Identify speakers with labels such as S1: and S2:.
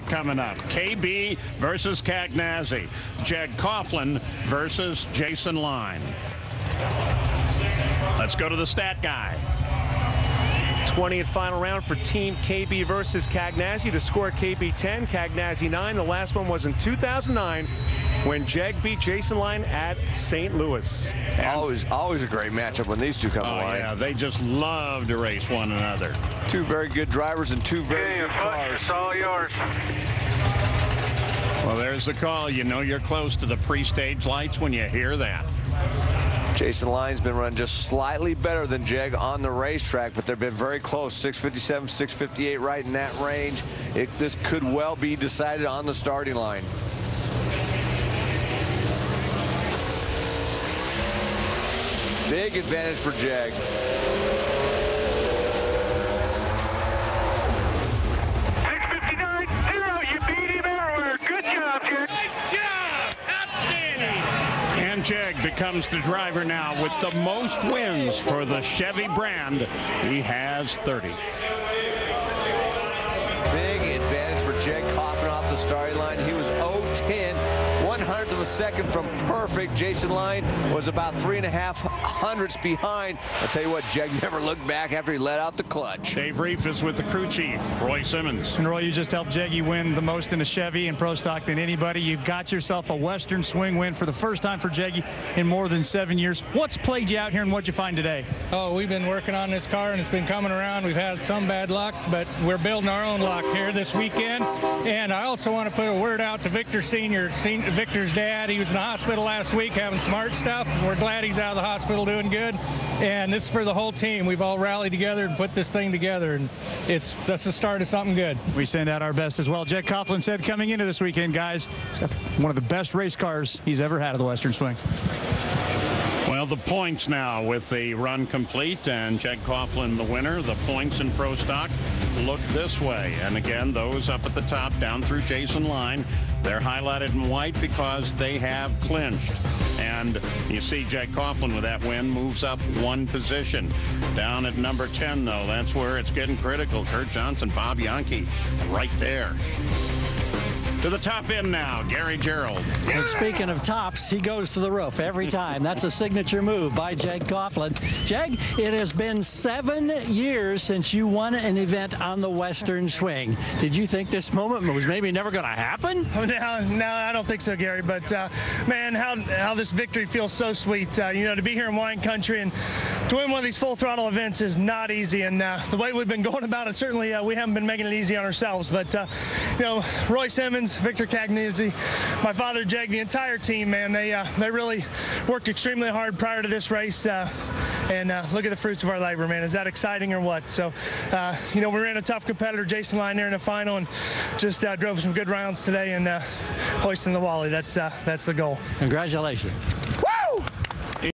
S1: Coming up, KB versus Cagnazzi, Jeg Coughlin versus Jason Line. Let's go to the stat guy.
S2: 20th final round for Team KB versus Cagnazzi. The score KB 10, Cagnazzi 9. The last one was in 2009 when Jeg beat Jason Line at St. Louis.
S3: Always a great matchup when these two come along.
S1: Yeah, they just love to race one another.
S3: Two very good drivers and two very good cars.
S4: It's all yours.
S1: Well, there's the call. You know you're close to the pre-stage lights when you hear that.
S3: Jason Line's been running just slightly better than Jeg on the racetrack, but they've been very close. 657, 658, right in that range. This could well be decided on the starting line. Big advantage for Jeg.
S1: Jeg becomes the driver now with the most wins for the Chevy brand. He has 30.
S3: Big advantage for Jeg Coughlin off the starting line. He was 0-10, 1/100 of a second from perfect. Jason Line was about 3.5 hundredths behind. I'll tell you what, Jeg never looked back after he let out the clutch.
S1: Dave Reef is with the crew chief, Roy Simmons.
S5: And Roy, you just helped Jeg win the most in the Chevy and Pro Stock than anybody. You've got yourself a Western Swing win for the first time for Jeg in more than 7 years. What's plagued you out here and what'd you find today?
S6: Oh, we've been working on this car and it's been coming around. We've had some bad luck, but we're building our own luck here this weekend. And I also want to put a word out to Victor Sr., Victor's dad. He was in the hospital last week having some heart stuff. We're glad he's out of the hospital doing good. And this is for the whole team. We've all rallied together and put this thing together, and that's the start of something good.
S5: We send out our best as well. Jeg Coughlin said coming into this weekend, guys, he's got one of the best race cars he's ever had at the Western Swing.
S1: Well, the points now with the run complete and Jeg Coughlin the winner. The points in Pro Stock look this way. And again, those up at the top down through Jason Line, they're highlighted in white because they have clinched. And you see Jeg Coughlin with that win moves up one position. Down at number 10, though, that's where it's getting critical. Kurt Johnson, Bob Yankee right there. To the top end now, Gary Gerald.
S7: And speaking of tops, he goes to the roof every time. That's a signature move by Jeg Coughlin. Jeg, it has been 7 years since you won an event on the Western Swing. Did you think this moment was maybe never going to happen?
S8: No, I don't think so, Gary. But, man, how this victory feels so sweet. You know, to be here in wine country and to win one of these full throttle events is not easy. And the way we've been going about it, certainly we haven't been making it easy on ourselves. But, you know, Roy Simmons, Victor Cagnazzi, my father Jeg, the entire team, man, they really worked extremely hard prior to this race. And look at the fruits of our labor, man. Is that exciting or what? So, you know, we ran a tough competitor, Jason Line, there in the final, and just drove some good rounds today and hoisting the Wally. That's the goal.
S7: Congratulations.